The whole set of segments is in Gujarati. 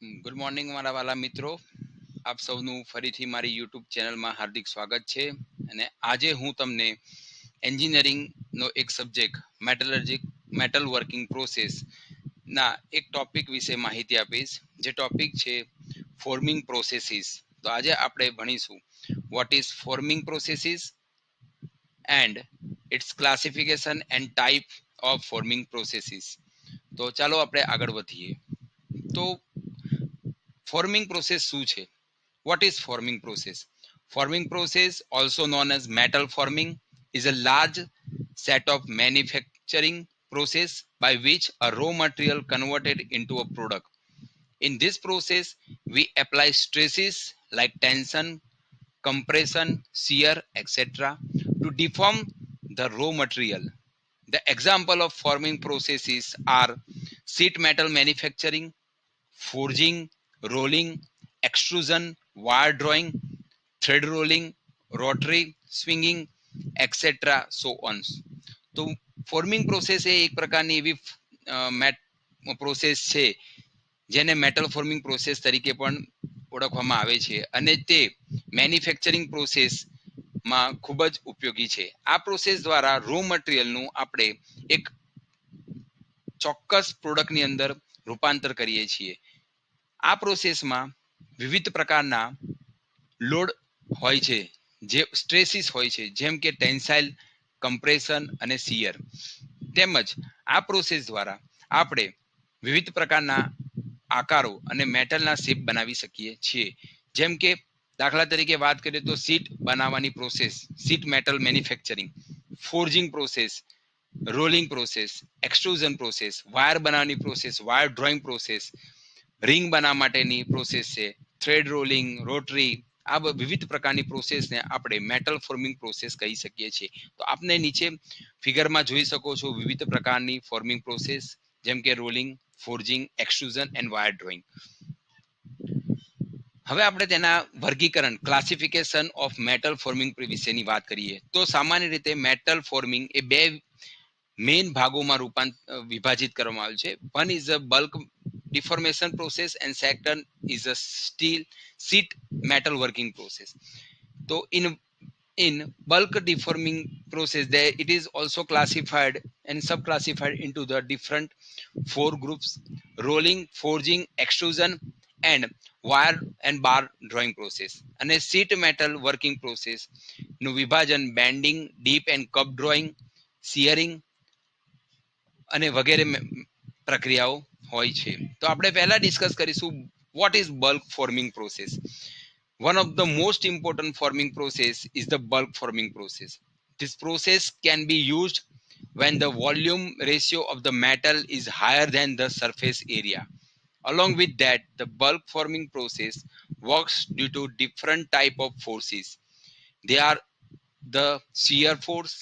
ગુડ મોર્નિંગ મારા વાલા મિત્રો, આપ સૌનું ફરીથી મારી યુટ્યુબ ચેનલમાં હાર્દિક સ્વાગત છે. અને આજે હું તમને એન્જિનિયરિંગનો એક સબ્જેક્ટ મેટલ વર્કિંગ પ્રોસેસ ના એક ટોપિક વિશે માહિતી આપીશ, જે ટોપિક છે ફોર્મિંગ પ્રોસેસીસ. તો આજે આપણે ભણીશું what is forming processes and its classification and type of forming processes. તો ચાલો આપણે આગળ વધીએ. તો ફોર્મિંગ પ્રોસેસ શું છે? What is forming process? Forming process, also known as metal forming, is a large set of manufacturing process by which a raw material converted into a product. In this process, we apply stresses like tension, compression, shear, etc. to deform the raw material. The example of forming processes are sheet metal manufacturing, forging, rolling, extrusion, wire drawing, thread rolling, rotary, swinging, etc. so on. તો ફોર્મિંગ પ્રોસેસ એ એક પ્રકારની એવી પ્રોસેસ છે જેને મેટલ ફોર્મિંગ પ્રોસેસ તરીકે પણ ઓળખવામાં આવે છે, અને તે મેન્યુફેક્ચરિંગ પ્રોસેસમાં ખૂબ જ ઉપયોગી છે. આ પ્રોસેસ દ્વારા રો મટીરિયલનું આપણે એક ચોક્કસ પ્રોડક્ટની અંદર રૂપાંતર કરીએ છીએ. આ પ્રોસેસમાં વિવિધ પ્રકારના લોડ હોય છે, જે સ્ટ્રેસીસ હોય છે, જેમ કે ટેન્સાઇલ, કમ્પ્રેશન અને શિયર. તેમજ આ પ્રોસેસ દ્વારા આપણે વિવિધ પ્રકારના આકારો અને મેટલના શેપ બનાવી શકીએ છીએ. જેમ કે દાખલા તરીકે વાત કરીએ તો સીટ બનાવવાની process, sheet metal manufacturing, forging process, rolling process, extrusion process, wire બનાવવાની process, wire drawing process, ring બનાવવા માટેની પ્રોસેસ છે, થ્રેડ રોલિંગ, રોટરી. આ વિવિધ પ્રકારની પ્રોસેસને આપણે મેટલ ફોર્મિંગ પ્રોસેસ કહી શકીએ છીએ. તો આપને નીચે ફિગરમાં જોઈ શકો છો વિવિધ પ્રકારની ફોર્મિંગ પ્રોસેસ, જેમ કે rolling, forging, extrusion and wire drawing. હવે આપણે તેના વર્ગીકરણ, ક્લાસિફિકેશન ઓફ મેટલ ફોર્મિંગ વિશેની વાત કરીએ તો સામાન્ય રીતે મેટલ ફોર્મિંગ એ બે મેઇન ભાગોમાં વિભાજિત કરવામાં આવ્યું છે. One is a bulk deformation process and second is a steel sheet metal working process. So in bulk deforming process, there it is also classified and subclassified into the different four groups: rolling, forging, extrusion and wire and bar drawing process. And a sheet metal working process નું વિભાજન bending, deep and cup drawing, shearing અને વગેરે પ્રક્રિયાઓ હોય છે. તો આપણે પહેલા ડિસ્કસ કરીશું what is bulk forming process. One of the most important forming process is the bulk forming process. This process can be used when the volume ratio of the metal is higher than the surface area. Along with that, the bulk forming process works due to different type of forces. They are the shear force,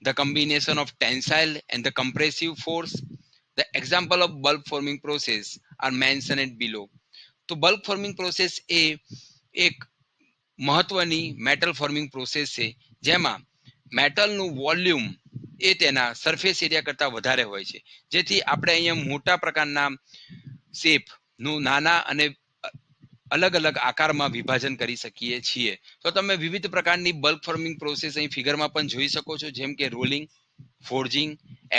the combination of tensile and the compressive force. The example of bulk forming process are mentioned below. તો બલ્ક ફોર્મિંગ પ્રોસેસ એ એક મહત્વની મેટલ ફોર્મિંગ પ્રોસેસ છે, જેમાં મેટલનું વોલ્યુમ એ તેના સરફેસ એરિયા કરતાં વધારે હોય છે, જેથી આપણે અહીંયા મોટા પ્રકારના શેપનું નાના અને અલગ અલગ આકારમાં વિભાજન કરી શકીએ છીએ. તો તમે વિવિધ પ્રકારની બલ્ક ફોર્મિંગ પ્રોસેસ અહીં ફિગરમાં પણ જોઈ શકો છો, જેમ કે rolling, forging,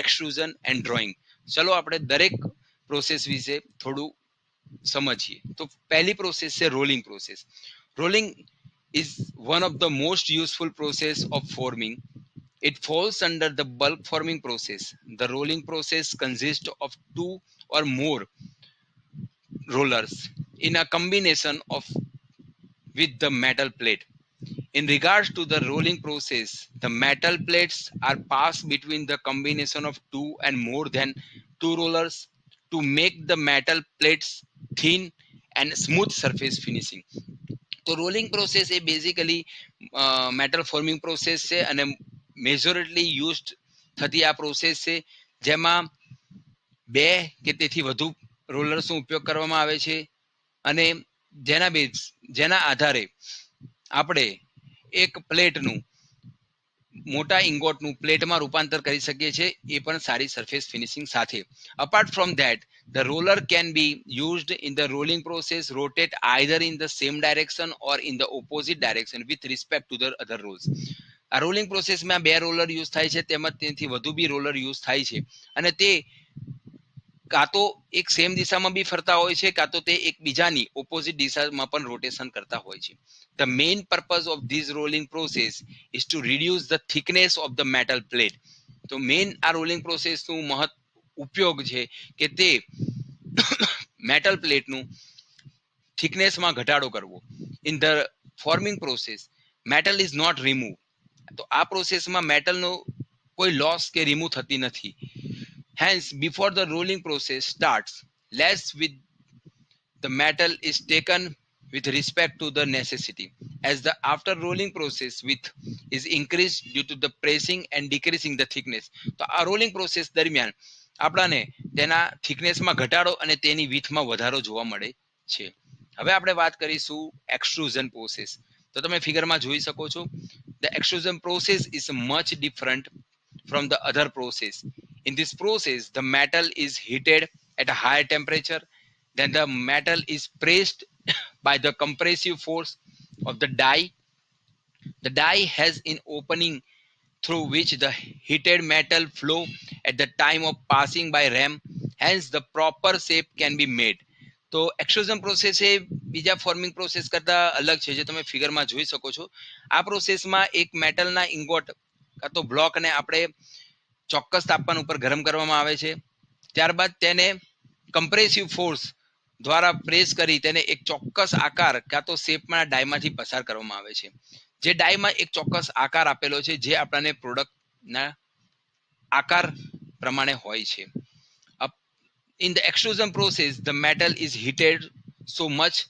extrusion and drawing. ચલો આપણે દરેક પ્રોસેસ વિશે થોડું સમજીએ. તો પહેલી પ્રોસેસ છે rolling process. Rolling is one of the most useful process of forming. It falls under the bulk forming process. The rolling process consists of two or more rollers in a combination of with the metal plate. In regards to the rolling process, the metal plates are passed between the combination of two and more than two rollers to make the metal plates thin and smooth surface finishing. તો રોલિંગ પ્રોસેસ એ બેઝિકલી મેટલ ફોર્મિંગ પ્રોસેસ છે અને મેજોરિટલી યુઝડ થતી આ પ્રોસેસ છે, જેમાં બે કે તેથી વધુ રોલર્સનો ઉપયોગ કરવામાં આવે છે અને જેના આધારે આપણે એક પ્લેટનું મોટા ઇંગોટનું પ્લેટમાં રૂપાંતર કરી શકીએ છીએ, એ પણ સારી સરફેસ ફિનિશિંગ સાથે. Apart from that, The roller can be used in the rolling process, rotate either in the same direction or in the opposite direction with respect to the other rolls. આ રોલિંગ પ્રોસેસમાં બે રોલર યુઝ થાય છે, તેમજ તેનાથી વધુ બી રોલર યુઝ થાય છે, અને તે કાં તો એક સેમ દિશામાં બી ફરતા હોય છે, કાં તો તે એકબીજાની ઓપોઝિટ દિશામાં પણ રોટેશન કરતા હોય છે. The main purpose of this rolling process is to reduce the thickness of the metal plate. તો મેઇન આ રોલિંગ પ્રોસેસનું ઉપયોગ છે કે તે મેટલ પ્લેટનું થિકનેસમાં ઘટાડો કરવો. In the forming process metal is not remove. તો આ પ્રોસેસમાં મેટલનો કોઈ લોસ કે રિમૂવ થતી નથી. Hence, before the rolling process starts, less with the metal is taken with respect to the necessity, as the after rolling process with is increased due to the pressing and decreasing the thickness. તો આ રોલિંગ પ્રોસેસ દરમિયાન આપણાને તેના થિકનેસમાં ઘટાડો અને તેની વિથમાં વધારો જોવા મળે છે. હવે આપણે વાત કરીશું એક્સટ્રુઝન પ્રોસેસ. તો તમે ફિગરમાં જોઈ શકો છો, the extrusion process is much different from the other process. In this process, the metal is heated at a higher temperature. Then the metal is pressed by the compressive force of the die. The die has an opening through which the heated metal flow at the time of passing by ram. Hence, the proper shape can be made. તો એક્સટ્રુઝન પ્રોસેસ એ બીજા ફોર્મિંગ પ્રોસેસ કરતા અલગ છે, જે તમે ફિગરમાં જોઈ શકો છો. આ પ્રોસેસમાં એક મેટલના ઇંગોટ કાં તો બ્લોકને આપણે ચોક્કસ તાપમાન ઉપર ગરમ કરવામાં આવે છે. ત્યારબાદ તેને કમ્પ્રેસિવ ફોર્સ દ્વારા પ્રેસ કરી તેને એક ચોક્કસ આકાર કાં તો શેપમાં ડાયમાંથી પસાર કરવામાં આવે છે, જે ડાયમાં એક ચોક્કસ આકાર આપેલો છે, જે આપણને પ્રોડક્ટના આકાર પ્રમાણે હોય છે. In the extrusion process, the metal is heated so much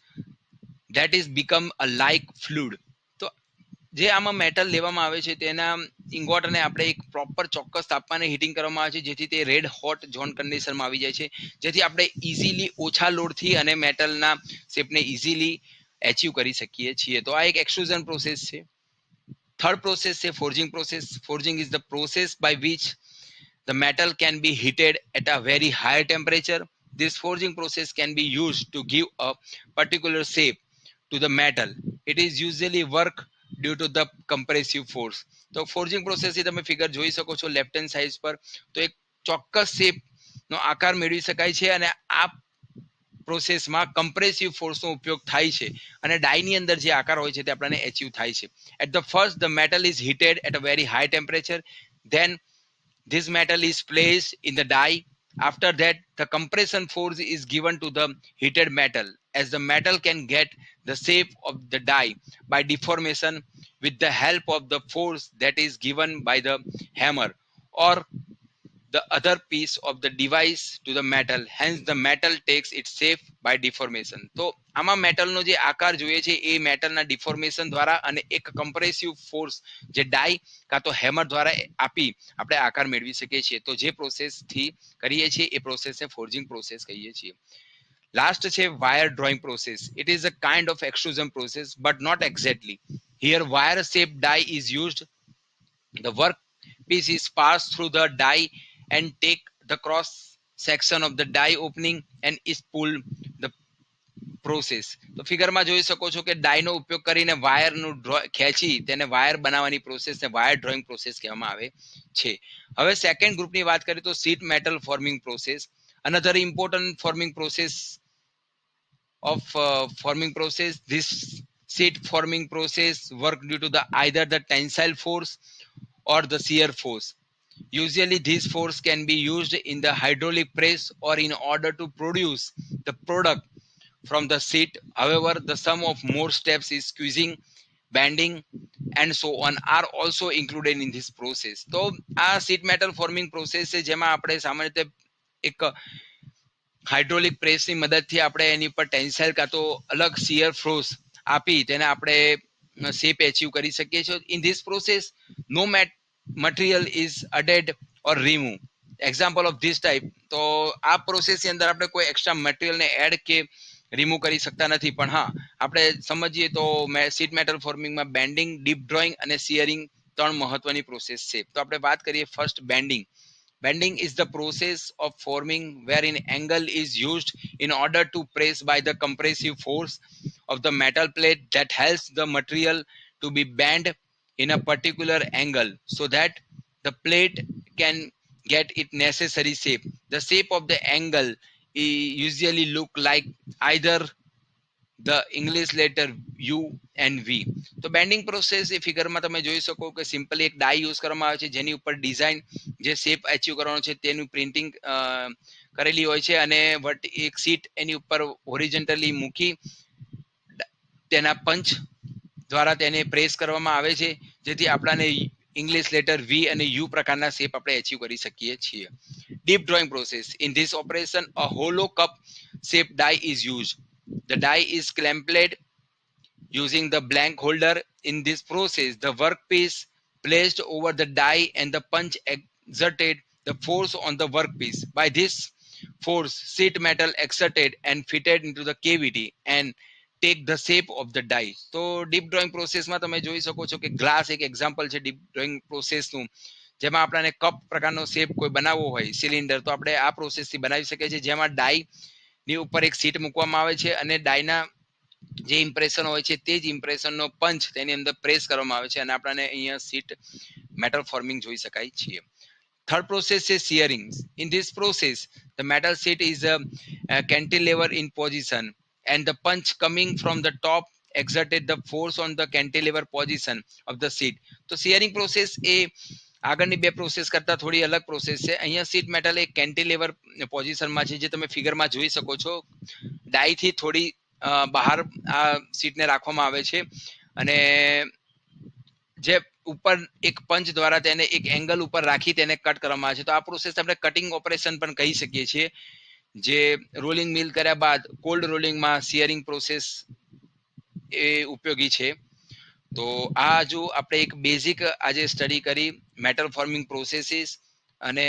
that is become a like fluid. તો જે આમાં મેટલ લેવામાં આવે છે તેના ઇંગોટને આપણે એક પ્રોપર ચોક્કસ તાપમાને હીટિંગ કરવામાં આવે છે, જેથી તે રેડ હોટ ઝોન કન્ડિશનમાં આવી જાય છે, જેથી આપણે ઇઝીલી ઓછા લોડથી અને મેટલના શેપને ઇઝીલી એચીવ કરી શકીએ છીએ. તો આ એક એક્સટ્રુઝન પ્રોસેસ છે. થર્ડ પ્રોસેસ છે forging process. Forging is the process by which the metal can be heated at a very high temperature. This forging process can be used to give a particular shape to the metal. It is usually work due to the compressive force. તો ફોર્જિંગ પ્રોસેસ થી તમે ફિગર જોઈ શકો છો લેફ્ટ હેન્ડ સાઇડ પર. તો એક ચોક્કસ શેપ નો આકાર મેળવી શકાય છે, અને આ પ્રોસેસમાં કમ્પ્રેસિવ ફોર્સનો ઉપયોગ થાય છે, અને ડાયની અંદર જે આકાર હોય છે તે આપણને એચીવ થાય છે. At the first the metal is heated at a very high temperature. Then this metal is placed in the die. After that, the compression force is given to the heated metal, as the metal can get the shape of the die by deformation with the help of the force that is given by the hammer or the other piece of the device to the metal. Hence, the metal takes its shape by deformation. તો આમાં મેટલનો જે આકાર જોઈએ છે એ મેટલના ડિફોર્મેશન દ્વારા અને એક કમ્પ્રેસિવ ફોર્સ જે ડાઈ કાં તો હેમર દ્વારા આપી આપણે આકાર મેળવી શકીએ છીએ. તો જે પ્રોસેસથી કરીએ છીએ એ પ્રોસેસને ફોર્જિંગ પ્રોસેસ કહીએ છીએ. લાસ્ટ છે wire drawing process. It is a kind of extrusion process but not exactly. Here wire shape die is used. The workpiece is passed through the die and take the cross section of the die opening and is pulled the process. તો ફિગરમાં જોઈ શકો છો કે ડાયનો ઉપયોગ કરીને વાયરનું ખેંચી તેને વાયર બનાવવાની પ્રોસેસને વાયર ડ્રોઈંગ પ્રોસેસ કહેવામાં આવે છે. હવે સેકન્ડ ગ્રુપની વાત કરીએ તો sheet metal forming process. Another important forming process of forming process, this sheet forming process work due to the either the tensile force or the shear force. Usually this force can be used in the hydraulic press or in order to produce the product from the sheet. However, the sum of more steps is squeezing, bending and so on are also included in this process. તો આ sheet metal forming process છે, જેમાં આપણે સામાન્ય રીતે એક હાઇડ્રોલિક પ્રેસની મદદથી આપણે એની પર ટેન્સાઇલ કાં તો અલગ શિયર ફોર્સ આપી તેને આપણે શેપ એચીવ કરી શકીએ છીએ. In this process no material is added or remove. Example of this type. તો આ પ્રોસેસની અંદર આપણે કોઈ એક્સ્ટ્રા મટીરિયલને એડ કે રિમૂવ કરી શકતા નથી, પણ હા આપણે સમજીએ તો શીટ મેટલ ફોર્મિંગમાં બેન્ડિંગ, ડીપ ડ્રોઈંગ અને શિયરિંગ ત્રણ મહત્વની પ્રોસેસ છે. તો આપણે વાત કરીએ first bending. Bending is the process of forming wherein angle is used in order to press by the compressive force of the metal plate that helps the material to be bent in a particular angle so that the plate can get its necessary shape. The shape of the angle usually look like either the English letter U and V. તો બેન્ડિંગ પ્રોસેસ એ ફિગરમાં તમે જોઈ શકો કે સિમ્પલી એક ડાઈ યુઝ કરવામાં આવે છે જેની ઉપર ડિઝાઇન જે શેપ અચીવ કરવાનો છે તેનું પ્રિન્ટિંગ કરેલી હોય છે અને એક સીટ એની ઉપર હોરિઝોન્ટલી મૂકી તેના પંચ દ્વારા તેને પ્રેસ કરવામાં આવે છે જેથી આપણાને ઇંગ્લિશ લેટર વી અને યુ પ્રકારના શેપ આપણે અચીવ કરી શકીએ છીએ. Deep drawing process. In this operation a hollow cup shape die is use. The die is clamped using the blank holder. In this process, the workpiece placed over the die and the punch exerted the force on the workpiece. By this force, sheet metal exerted and fitted into the cavity and take the shape of the die. તો ડીપ ડ્રોઈંગ પ્રોસેસમાં તમે જોઈ શકો છો કે ગ્લાસ એક એક્ઝામ્પલ છે ડીપ ડ્રોઈંગ પ્રોસેસનું જેમાં આપણને કપ પ્રકારનો શેપ કોઈ બનાવવો હોય સિલિન્ડર તો આપણે આ પ્રોસેસથી બનાવી શકીએ છીએ જેમાં ડાઈ ની ઉપર એક સીટ મૂકવામાં આવે છે અને ડાઈના જે ઇમ્પ્રેશન હોય છે તે જ ઇમ્પ્રેશનનો પંચ તેની અંદર પ્રેસ કરવામાં આવે છે અને આપણને અહીંયા સીટ મેટલ ફોર્મિંગ જોઈ શકાય છે. Third process is shearing. In this process, the metal sheet is a cantilever in position and the punch coming from the top exerted the force on the cantilever position of the sheet. તો shearing process એ આગળની બે પ્રોસેસ કરતા થોડી અલગ પ્રોસેસ છે. અહીંયા સીટ મેટલ એક કેન્ટિલેવર પોઝિશનમાં છે જે તમે ફિગરમાં જોઈ શકો છો. ડાઈથી થોડી બહાર આ સીટને રાખવામાં આવે છે અને જે ઉપર એક પંચ દ્વારા તેને એક એંગલ ઉપર રાખી તેને કટ કરવામાં આવે છે. તો આ પ્રોસેસ આપણે કટિંગ ઓપરેશન પણ કહી શકીએ છીએ જે રોલિંગ મિલ કર્યા બાદ કોલ્ડ રોલિંગમાં શિયરિંગ પ્રોસેસ એ ઉપયોગી છે. તો આ જો આપણે એક બેઝિક આજે સ્ટડી કરી મેટલ ફોર્મિંગ પ્રોસેસીસ અને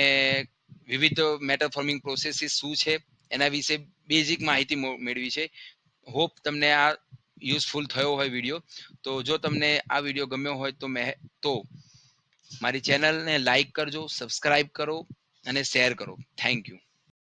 વિવિધ મેટલ ફોર્મિંગ પ્રોસેસીસ શું છે એના વિશે બેઝિક માહિતી મેળવી છે. હોપ તમને આ યુઝફુલ થયો હોય વિડીયો. તો જો તમને આ વિડીયો ગમ્યો હોય તો મારી ચેનલને લાઈક કરજો, સબસ્ક્રાઇબ કરો અને શેર કરો. Thank you.